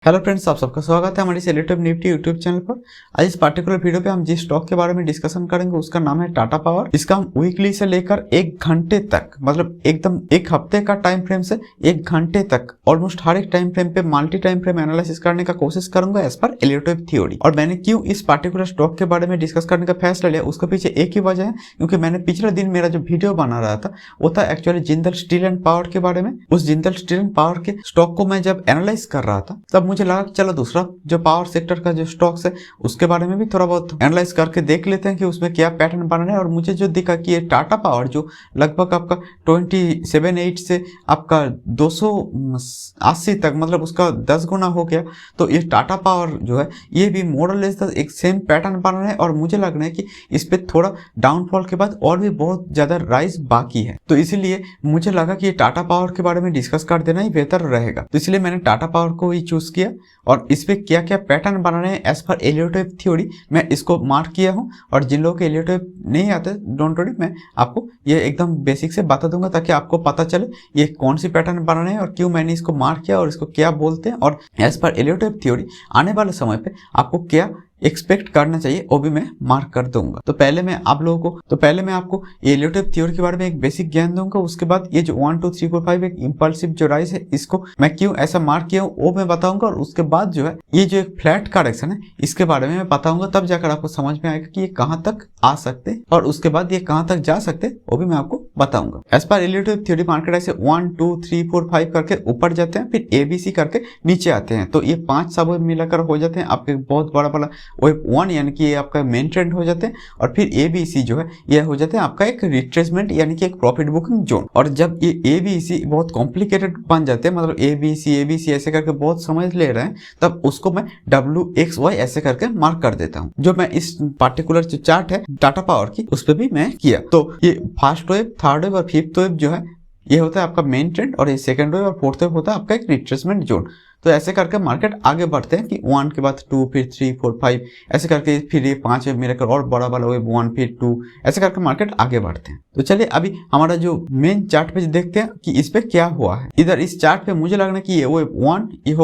Hello friends, आप सबका स्वागत है हमारी सेलेक्टिव निफ्टी यूट्यूब चैनल पर। आज इस पार्टिकुलर वीडियो पे हम जिस स्टॉक के बारे में डिस्कशन करेंगे उसका नाम है टाटा पावर। इसका हम वीकली से लेकर एक घंटे तक, मतलब एकदम एक हफ्ते का टाइम फ्रेम से एक घंटे तक ऑलमोस्ट हर एक टाइम फ्रेम पे मल्टी टाइम फ्रेम एनालिसिस करने का कोशिश करूंगा as per Elliott wave theory. और मैंने क्यों इस पार्टिकुलर स्टॉक के बारे में डिस्कस करने का फैसला लिया, उसके पीछे एक ही वजह है, क्योंकि मैंने पिछले दिन मेरा जो वीडियो बना रहा था वो था actually Jindal steel and power के बारे में। उस जिंदल स्टील एंड पावर के स्टॉक को मैं जब एनालाइज कर रहा था तब मुझे लगा चलो दूसरा जो पावर सेक्टर का जो स्टॉक्स है उसके बारे में भी थोड़ा बहुत एनालाइज करके देख लेते हैं कि उसमें क्या पैटर्न बन रहा है। और मुझे जो दिखा कि ये टाटा पावर जो लगभग आपका 27.8 से आपका 280 तक, मतलब उसका 10 गुना हो गया। तो ये टाटा पावर जो है ये भी मोरलेस एक सेम पैटर्न बन रहा है और मुझे लग रहा है कि इस पे थोड़ा डाउनफॉल के बाद और भी बहुत ज्यादा राइज बाकी है। तो इसीलिए मुझे लगा कि ये टाटा पावर के बारे में डिस्कस कर देना ही बेहतर रहेगा। तो इसलिए मैंने टाटा पावर को ही चूज किया और इस पे क्या क्या पैटर्न बना रहे हैं as per Elliott wave theory मैं इसको मार्क किया हूं। और जिन लोगों के एलियट वेव नहीं आते डोंट वरी, मैं आपको ये एकदम बेसिक से बता दूंगा ताकि आपको पता चले ये कौन सी पैटर्न बना रहे हैं और क्यों मैंने इसको मार्क किया और इसको क्या बोलते हैं और as per Elliott wave theory आने वाले समय पे आपको क्या एक्सपेक्ट करना चाहिए वो भी मैं मार्क कर दूंगा। तो पहले मैं आपको एलियट वेव थ्योरी के बारे में एक बेसिक ज्ञान दूंगा। उसके बाद ये जो 1 2 3 4 5 एक इंपल्सिव जो राइज है इसको मैं क्यों ऐसा मार्क किया हूँ वो मैं बताऊंगा। और उसके बाद जो है ये जो एक फ्लैट करेक्शन है इसके बारे में मैं बताऊंगा, तब जाकर आपको समझ में आएगा कि ये कहाँ तक आ सकते हैं और उसके बाद ये कहाँ तक जा सकते हैं वो भी मैं आपको बताऊंगा। As per Elliott wave theory market ऐसे 1 2 3 4 5 करके ऊपर जाते हैं, फिर ABC करके नीचे आते हैं। तो ये 5 सब मिलाकर हो जाते हैं आपके बहुत बड़ा वाला वेव 1, यानी कि ये आपका मेन ट्रेंड हो जाते हैं। और फिर ABC जो है ये हो जाते हैं आपका एक रिट्रेसमेंट यानी कि एक प्रॉफिट बुकिंग जोन। और जब ये ABC बहुत कॉम्प्लिकेटेड बन जाते हैं, मतलब ABC ऐसे करके बहुत समझ ले रहे हैं, तब उसको मैं WXY ऐसे करके मार्क कर देता हूँ। जो मैं इस पार्टिकुलर जो चार्ट है टाटा पावर की उस पर भी मैं किया। तो ये फर्स्ट वेव, थर्ड वेव और फिफ्थ वेव जो है ये होता है आपका मेन ट्रेंड और ये सेकंड वेव और फोर्थ वेव होता है आपका एक रिट्रेसमेंट जोन। तो ऐसे करके मार्केट आगे बढ़ते हैं कि 1 के बाद 2 फिर 3 4 5 ऐसे करके फिर ये 5 वेव मिलाकर और बड़ा वाला वेव 1 फिर 2 ऐसे करके मार्केट आगे बढ़ते हैं। तो चलिए अभी हमारा जो मेन चार्ट पे देखते हैं कि इस पे क्या हुआ है। इधर इस चार्ट पे मुझे लग रहा है कि ये वेव 1 ये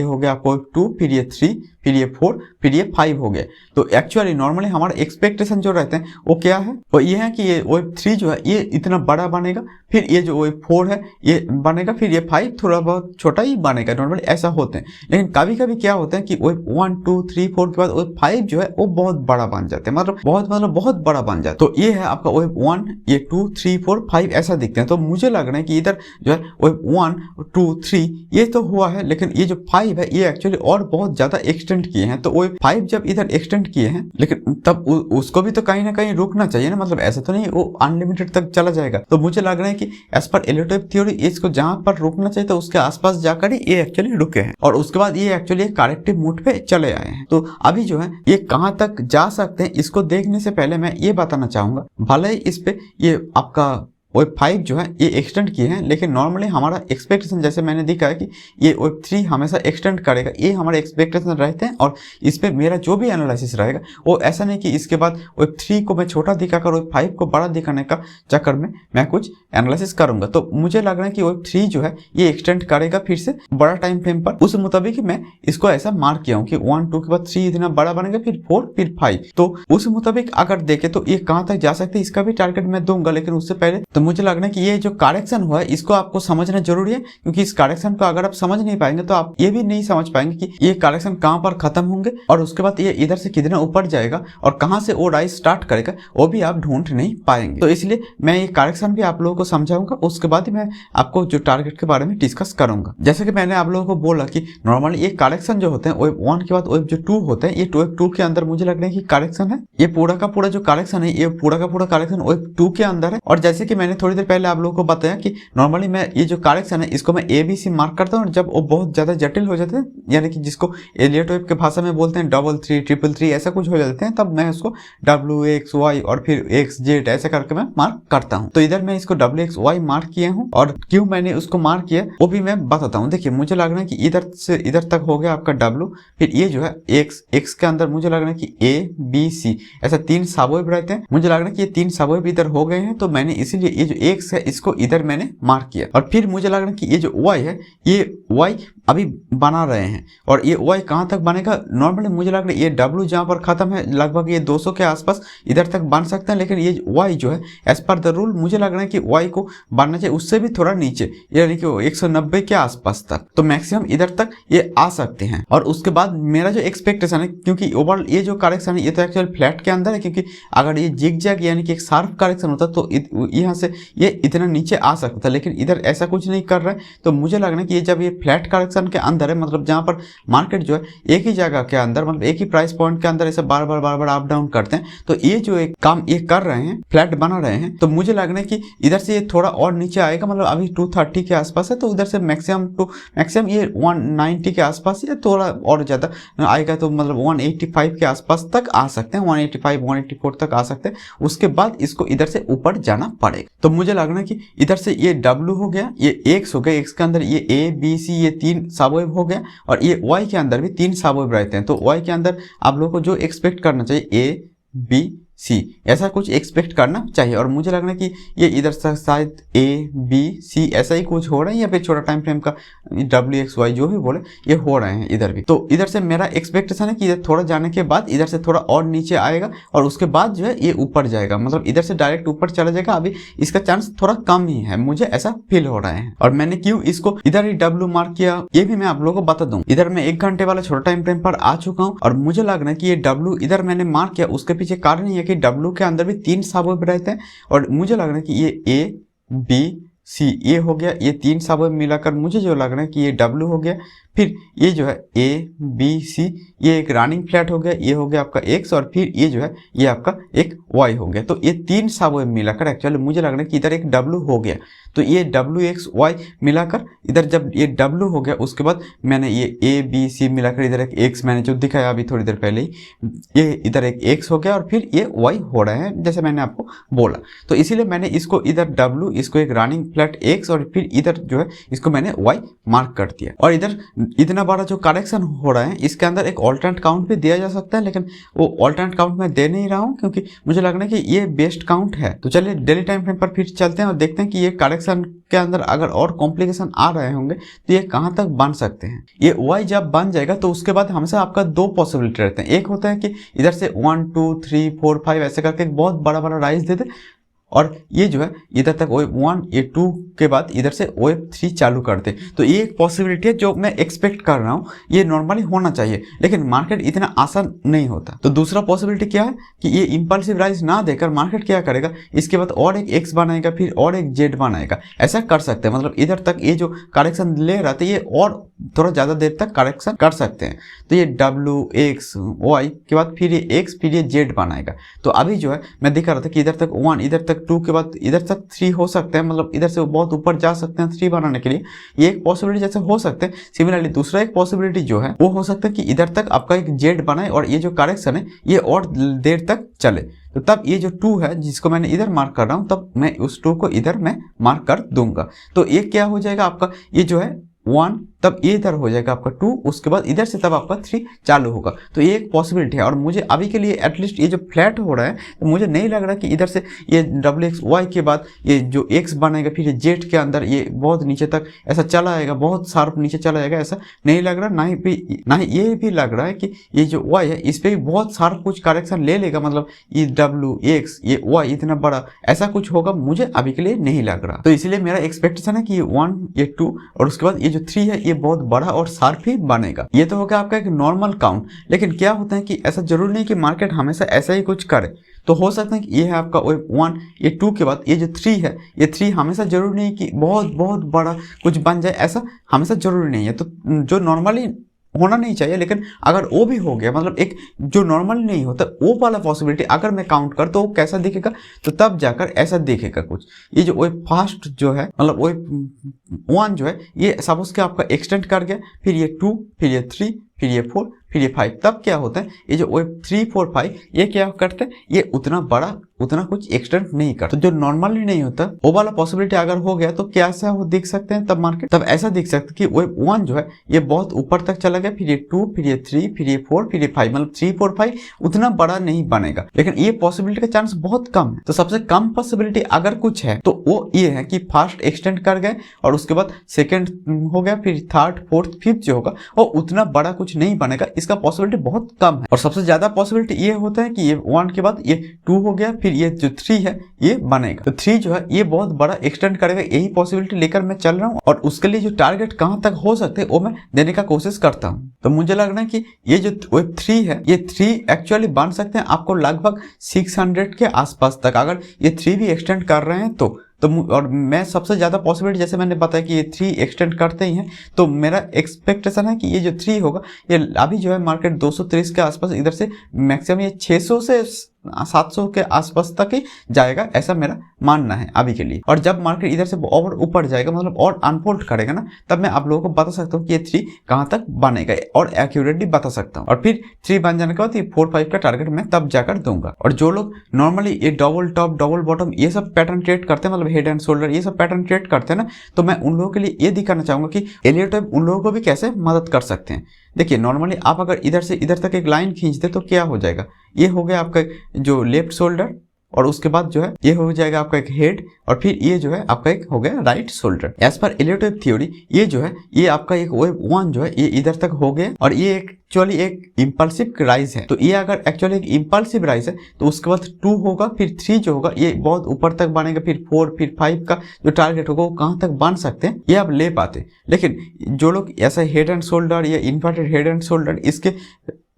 हो गया आपको वेव 2, फिर ये 3, फिर ये 4, फिर ये 5 हो गया। तो एक्चुअली नॉर्मली हमारा एक्सपेक्टेशन जो रहते हैं वो क्या है, वो ये है कि ये वेव 3 जो है ये इतना बड़ा बनेगा, फिर ये जो वेव 4 है ये बनेगा, फिर ये 5 थोड़ा बहुत छोटा ही बनेगा। नॉर्मली ऐसा होते हैं, लेकिन कभी कभी क्या होता है कि वेव 1 2 3 4 के बाद वेव 5 जो है वो बहुत बड़ा बन जाते हैं, मतलब बहुत बड़ा बन जाता है। तो ये है आपका वेव 1, ये 2 3 4 5 ऐसा दिखते हैं। तो मुझे लग रहा है कि इधर जो है वेव 1 2 3 ये तो हुआ है, लेकिन ये जो 5 है ये एक्चुअली और बहुत ज्यादा एक्सटेंड किए हैं। तो वेव 5 जब इधर एक्सटेंड किए हैं, लेकिन तब उसको भी तो कहीं ना कहीं रुकना चाहिए ना, मतलब ऐसा तो नहीं वो अनलिमिटेड तक चला जाएगा। तो मुझे लग रहा है कि as per Elliott wave theory इसको जहां पर रुकना चाहिए तो उसके आसपास जाकर ही ये एक्चुअली रुके हैं और उसके बाद ये एक्चुअली करेक्टिव मूड पे चले आए हैं। तो अभी जो है ये कहां तक जा सकते हैं इसको देखने से पहले मैं ये बताना चाहूंगा, भले ही इस पे ये आपका वेव 5 जो है ये एक्सटेंड किए हैं, लेकिन नॉर्मली हमारा एक्सपेक्टेशन जैसे मैंने देखा है कि ये वेव 3 हमेशा एक्सटेंड करेगा, ये हमारे एक्सपेक्टेशन रहते हैं। और इस पे मेरा जो भी एनालिसिस रहेगा वो ऐसा नहीं कि इसके बाद वेव 3 को मैं छोटा दिखाकर वेव 5 को बड़ा दिखाने का चक्कर में मैं कुछ एनालिसिस करूंगा। तो मुझे लग रहा है कि वेव 3 जो है ये एक्सटेंड करेगा फिर से बड़ा टाइम फ्रेम पर, उस मुताबिक मैं इसको ऐसा मार्क किया हूँ कि 1 2 के बाद 3 इतना बड़ा बनेगा, फिर 4 फिर 5। तो उस मुताबिक अगर देखे तो ये कहां तक जा सकते हैं इसका भी टारगेट मैं दूंगा। लेकिन उससे पहले तो मुझे लग रहा है कि ये जो करेक्शन हुआ है इसको आपको समझना जरूरी है, क्योंकि इस करेक्शन को अगर आप समझ नहीं पाएंगे तो आप ये भी नहीं समझ पाएंगे कि ये करेक्शन कहां पर खत्म होंगे और उसके बाद ये इधर से कितना ऊपर जाएगा और कहां से वो राइज स्टार्ट करेगा वो भी आप ढूंढ नहीं पाएंगे। तो इसलिए मैं ये करेक्शन भी आप लोगों को समझाऊंगा, उसके बाद ही मैं आपको जो टारगेट के बारे में डिस्कस करूंगा। जैसे कि मैंने आप लोगों को बोला कि नॉर्मली ये करेक्शन जो होते हैं वेव 1 के बाद वेव जो 2 होते हैं, ये वेव 2 के अंदर मुझे लग रहा है कि करेक्शन है, ये पूरा का पूरा जो करेक्शन है ये पूरा का पूरा करेक्शन वेव 2 के अंदर है। और जैसे कि मैंने थोड़ी देर पहले आप लोगों को बताया कि नॉर्मली मैं ये जो करेक्शन है इसको मैं ABC मार्क करता हूँ, और जब वो बहुत ज्यादा जटिल हो जाते हैं यानी कि जिसको एलियट वेव के भाषा में बोलते हैं 3 3 3 3 ऐसा कुछ हो जाते हैं, तब मैं उसको WXY और फिर XZ ऐसे करके मैं मार्क करता हूँ। तो इधर मैं इसको WXY मार्क किया हूँ और क्यों मैंने उसको मार्क किया वो भी मैं बताता हूँ। देखिए मुझे लग रहा है कि इधर से इधर तक हो गया आपका W, फिर ये जो है X के अंदर मुझे लग रहा है कि A B C ऐसा 3 सबवेव रहते हैं। मुझे लग रहा है कि ये 3 सबवेव इधर हो गए हैं, तो मैंने इसीलिए ये जो एक्स है इसको इधर मैंने मार्क किया, और फिर मुझे लग रहा है कि ये जो वाई है ये वाई अभी बना रहे हैं, और ये वाई कहाँ तक बनेगा, नॉर्मली मुझे लग रहा है ये डब्ल्यू जहाँ पर खत्म है लगभग ये 200 के आसपास इधर तक बन सकते हैं, लेकिन ये वाई जो है एज पर द रूल मुझे लग रहा है कि वाई को बनना चाहिए उससे भी थोड़ा नीचे, यानी कि 190 के आसपास तक, तो मैक्सिमम इधर तक ये आ सकते हैं। और उसके बाद मेरा जो एक्सपेक्टेशन है, क्योंकि ओवरऑल ये जो करेक्शन है ये तो एक्चुअली फ्लैट के अंदर है, क्योंकि अगर ये जिग जैग यानी कि एक शार्प करेक्शन होता तो यहाँ से ये इतना नीचे आ सकता था, लेकिन इधर ऐसा कुछ नहीं कर रहा है। तो मुझे लग रहा है कि ये जब ये फ्लैट करेक्शन के अंदर है, मतलब जहाँ पर मार्केट जो है एक ही जगह के अंदर, मतलब एक ही प्राइस पॉइंट के अंदर ऐसे बार बार अप डाउन करते हैं, तो ये जो एक काम ये कर रहे हैं फ्लैट बना रहे हैं, तो मुझे लग रहा है कि इधर से ये थोड़ा और नीचे आएगा, मतलब अभी 230 के आसपास है, तो उधर से मैक्सिमम ये 190 के आसपास या थोड़ा और ज़्यादा आएगा, तो मतलब 185 के आसपास तक आ सकते हैं, 185 184 तक आ सकते हैं। उसके बाद इसको इधर से ऊपर जाना पड़ेगा। तो मुझे लग रहा है कि इधर से ये W हो गया, ये एक्स हो गया, एक्स के अंदर ये A B C ये 3 सबवेव हो गया, और ये Y के अंदर भी 3 सबवेव रहते हैं। तो Y के अंदर आप लोगों को जो एक्सपेक्ट करना चाहिए A B C ऐसा कुछ एक्सपेक्ट करना चाहिए, और मुझे लग रहा है कि ये इधर से शायद A B C ऐसा ही कुछ हो रहा है, या फिर छोटा टाइम फ्रेम का W X Y जो भी बोले ये हो रहे हैं इधर भी। तो इधर से मेरा एक्सपेक्टेशन है कि इधर थोड़ा जाने के बाद इधर से थोड़ा और नीचे आएगा, और उसके बाद जो है ये ऊपर जाएगा, मतलब इधर से डायरेक्ट ऊपर चला जाएगा। अभी इसका चांस थोड़ा कम ही है, मुझे ऐसा फील हो रहा है। और मैंने क्यों इसको इधर ही W मार्क किया ये भी मैं आप लोगों को बता दूं। इधर मैं 1 घंटे वाला छोटा टाइम फ्रेम पर आ चुका हूँ, और मुझे लग रहा है कि ये W इधर मैंने मार्क किया, उसके पीछे कारण ये कि W के अंदर भी 3 सबवेव रहते हैं, और मुझे लग रहा है कि ये A B C ये हो गया, ये 3 सबवेव मिलाकर मुझे जो लग रहा है कि ये W हो गया। फिर ये जो है A B C ये एक रनिंग फ्लैट हो गया, ये हो गया आपका X, और फिर ये जो है ये आपका एक Y हो गया। तो ये 3 सबवेव मिलाकर एक्चुअली मुझे लग रहा है कि इधर एक W हो गया। तो ये W X Y मिलाकर इधर जब ये W हो गया, उसके बाद मैंने ये A B C मिलाकर इधर एक X मैंने जो दिखाया अभी थोड़ी देर पहले ही, ये इधर एक X हो गया, और फिर ये Y हो रहा है जैसे मैंने आपको बोला। तो इसीलिए मैंने इसको इधर W इसको एक रनिंग फ्लैट X, और फिर इधर जो है इसको मैंने Y मार्क कर दिया। और इधर इतना बड़ा जो करेक्शन हो रहा है इसके अंदर एक ऑल्टरनेट काउंट भी दिया जा सकता है, लेकिन वो ऑल्टरनेट काउंट मैं दे नहीं रहा हूँ, क्योंकि मुझे लग रहा है कि ये बेस्ट काउंट है। तो चलिए डेली टाइम फ्रेम पर फिर चलते हैं और देखते हैं कि ये करेक्शन के अंदर अगर और कॉम्प्लिकेशन आ रहे होंगे तो ये कहाँ तक बन सकते हैं। ये Y जब बन जाएगा तो उसके बाद हमेशा आपका 2 पॉसिबिलिटी रहते हैं। एक होता है कि इधर से 1 2 3 4 5 ऐसे करके एक बहुत बड़ा राइज दे दे, और ये जो है इधर तक OF 1 ये 2 के बाद इधर से OF 3 चालू करते। तो ये एक पॉसिबिलिटी है जो मैं एक्सपेक्ट कर रहा हूँ, ये नॉर्मली होना चाहिए, लेकिन मार्केट इतना आसान नहीं होता। तो दूसरा पॉसिबिलिटी क्या है कि ये इंपल्सिव राइज ना देकर मार्केट क्या करेगा, इसके बाद और एक X बनाएगा, फिर और एक Z बनाएगा, ऐसा कर सकते हैं। मतलब इधर तक ये जो करेक्शन ले रहा था ये और थोड़ा ज़्यादा देर तक करेक्शन कर सकते हैं। तो ये W X Y के बाद फिर ये X फिर ये Z बनाएगा। तो अभी जो है मैं दिखा रहा था कि इधर तक 1 इधर तक 2 के बाद इधर तक 3 हो सकते हैं, मतलब इधर से बहुत ऊपर जा सकते हैं 3 बनाने के लिए। ये एक पॉसिबिलिटी जैसे हो सकते हैं। सिमिलरली दूसरा एक पॉसिबिलिटी जो है वो हो सकता है कि इधर तक आपका एक Z बनाए और ये जो करेक्शन है ये और देर तक चले। तो तब ये जो 2 है जिसको मैंने इधर मार्क कर रहा हूँ, तब मैं उस 2 को इधर मैं मार्क कर दूंगा। तो ये क्या हो जाएगा आपका, ये जो है 1 तब ये इधर हो जाएगा आपका 2, उसके बाद इधर से तब आपका 3 चालू होगा। तो ये एक पॉसिबिलिटी है। और मुझे अभी के लिए एटलीस्ट ये जो फ्लैट हो रहा है तो मुझे नहीं लग रहा कि इधर से ये WXY के बाद ये जो X बनेगा फिर Z के अंदर ये बहुत नीचे तक ऐसा चला आएगा, बहुत शार्प नीचे चला जाएगा, ऐसा नहीं लग रहा। ना ही ये भी लग रहा है कि ये जो Y है इस पर भी बहुत शार्प कुछ करेक्शन ले लेगा, मतलब ये WX ये Y इतना बड़ा ऐसा कुछ होगा, मुझे अभी के लिए नहीं लग रहा। तो इसलिए मेरा एक्सपेक्टेशन है कि ये 1 ये 2 और उसके बाद ये जो 3 है ये बहुत बड़ा और शार्प ही बनेगा। ये तो होगा आपका एक नॉर्मल काउंट। लेकिन क्या होता है कि ऐसा जरूरी नहीं कि मार्केट हमेशा ऐसा ही कुछ करे। तो हो सकता है कि ये है आपका 1 ये 2 के बाद ये जो 3 है ये 3 हमेशा जरूरी नहीं कि बहुत बहुत बड़ा कुछ बन जाए, ऐसा हमेशा जरूरी नहीं है। तो जो नॉर्मली होना नहीं चाहिए, लेकिन अगर वो भी हो गया, मतलब एक जो नॉर्मल नहीं होता वो वाला पॉसिबिलिटी अगर मैं काउंट कर तो वो कैसा दिखेगा, तो तब जाकर ऐसा दिखेगा कुछ। ये जो वो फास्ट जो है मतलब वो 1 जो है ये सपोज के आपका एक्सटेंड कर गया, फिर ये 2 फिर ये 3 फिर ये 4, फिर ये 5। तब क्या होता है, ये जो वेब 3, 4, 5 ये क्या करते हैं, ये उतना बड़ा उतना कुछ एक्सटेंड नहीं करता। तो जो नॉर्मली नहीं होता वो वाला पॉसिबिलिटी अगर हो गया तो क्या ऐसा वो दिख सकते हैं तब मार्केट, तब ऐसा दिख सकता है कि वेब 1 जो है ये बहुत ऊपर तक चला गया, फिर ये 2, फिर ये 3, फिर ये 4, फिर ये 5, मतलब 3, 4, 5 उतना बड़ा नहीं बनेगा, लेकिन ये पॉसिबिलिटी का चांस बहुत कम है। तो सबसे कम पॉसिबिलिटी अगर कुछ है तो वो ये है कि फर्स्ट एक्सटेंड कर गए और उसके बाद सेकेंड हो गया, फिर थर्ड, फोर्थ, फिफ्थ जो होगा वो उतना बड़ा कुछ नहीं बनेगा, इसका पॉसिबिलिटी बहुत कम है। और सबसे ज्यादा पॉसिबिलिटी ये होता है कि ये 1 के बाद ये 2 हो गया, फिर ये जो 3 है ये बनेगा। तो 3 जो है ये बहुत बड़ा एक्सटेंड करेगा, यही पॉसिबिलिटी लेकर मैं चल रहा हूँ और उसके लिए जो टारगेट कहां तक हो सकते हैं वो मैं देने का कोशिश करता हूँ। तो मुझे लग रहा है कि ये जो वेब 3 है ये 3 एक्चुअली बन सकते हैं आपको लगभग 600 के आसपास तक, अगर ये 3 भी एक्सटेंड कर रहे हैं तो और मैं सबसे ज्यादा पॉसिबिलिटी जैसे मैंने बताया कि ये 3 एक्सटेंड करते ही हैं, तो मेरा एक्सपेक्टेशन है कि ये जो 3 होगा ये अभी जो है मार्केट 230 के आसपास, इधर से मैक्सिमम ये 600 से 700 के आसपास तक ही जाएगा, ऐसा मेरा मानना है अभी के लिए। और जब मार्केट इधर से और ऊपर जाएगा मतलब और अनफोल्ड करेगा ना, तब मैं आप लोगों को बता सकता हूँ कि ये 3 कहां तक बनेगा और एक्यूरेटली बता सकता हूँ। और फिर 3 बन जाने के बाद ये 4, 5 का टारगेट मैं तब जाकर दूंगा। और जो लोग नॉर्मली ये डबल टॉप, डबल बॉटम ये सब पैटर्न ट्रेड करते हैं, मतलब हेड एंड शोल्डर ये सब पैटर्न ट्रेड करते हैं ना, तो मैं उन लोगों के लिए ये दिखाना चाहूंगा कि एलियट वेब उन लोगों को भी कैसे मदद कर सकते हैं। देखिए नॉर्मली आप अगर इधर से इधर तक एक लाइन खींचते तो क्या हो जाएगा, ये हो गया आपका जो लेफ्ट शोल्डर और उसके बाद जो है ये हो जाएगा आपका एक हेड और फिर ये जो है आपका एक हो गया right shoulder. As per Elliott wave theory ये जो है ये आपका एक वेब 1 जो है ये इधर तक हो गया और ये एक्चुअली एक इम्पल्सिव राइज है। तो ये अगर एक्चुअली एक इम्पल्सिव राइज है तो उसके बाद 2 होगा, फिर 3 जो होगा ये बहुत ऊपर तक बनेगा, फिर 4, फिर 5 का जो टारगेट होगा वो कहां तक बन सकते हैं ये आप ले पाते। लेकिन जो लोग ऐसा हेड एंड शोल्डर या इन्वर्टेड हेड एंड शोल्डर इसके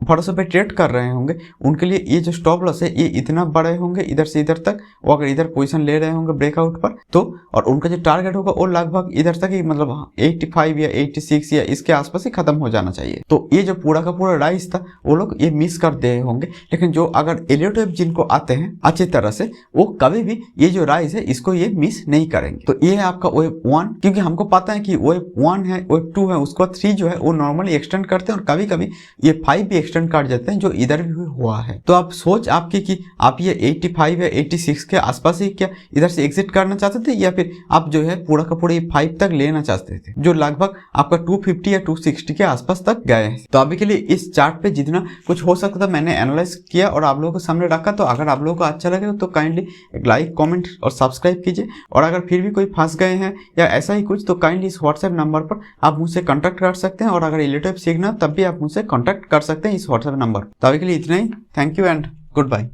भरोसे पे ट्रेड कर रहे होंगे उनके लिए ये जो स्टॉप लॉस है ये इतना बड़े होंगे इधर से इधर तक, वो अगर इधर पोजीशन ले रहे होंगे ब्रेकआउट पर तो, और उनका जो टारगेट होगा वो लगभग इधर तक ही मतलब 85 या 86 या इसके आसपास ही खत्म हो जाना चाहिए। तो ये जो पूरा का पूरा राइज था वो लोग ये मिस कर दे होंगे, लेकिन जो अगर एलियट वेब जिनको आते हैं अच्छी तरह से वो कभी भी ये जो राइज है इसको ये मिस नहीं करेंगे। तो ये है आपका वेब 1, क्योंकि हमको पता है कि वेब 1 है, वेब 2 है, उसके बाद 3 जो है वो नॉर्मली एक्सटेंड करते हैं और कभी कभी ये 5 भी एक्सटेंड कर जाते हैं जो इधर भी हुआ है। तो आप सोच आपकी कि आप ये 85 या 86 के आसपास ही क्या इधर से एग्जिट करना चाहते थे या फिर आप जो है पूरा का पूरा 5 तक लेना चाहते थे, जो लगभग आपका 250 या 260 के आसपास तक गए हैं। तो अभी के लिए इस चार्ट पे जितना कुछ हो सकता था मैंने एनालाइज किया और आप लोगों के सामने रखा। तो अगर आप लोगों को अच्छा लगे तो काइंडली एक लाइक, कमेंट और सब्सक्राइब कीजिए। और अगर फिर भी कोई फंस गए हैं या ऐसा ही कुछ तो काइंडली इस व्हाट्सएप नंबर पर आप मुझसे कॉन्टैक्ट कर सकते हैं और अगर एलियट वेब सीखना तब भी आप मुझसे कॉन्टैक्ट कर सकते हैं इस व्हाट्सएप नंबर। तो अभी के लिए इतना ही। Thank you and good bye.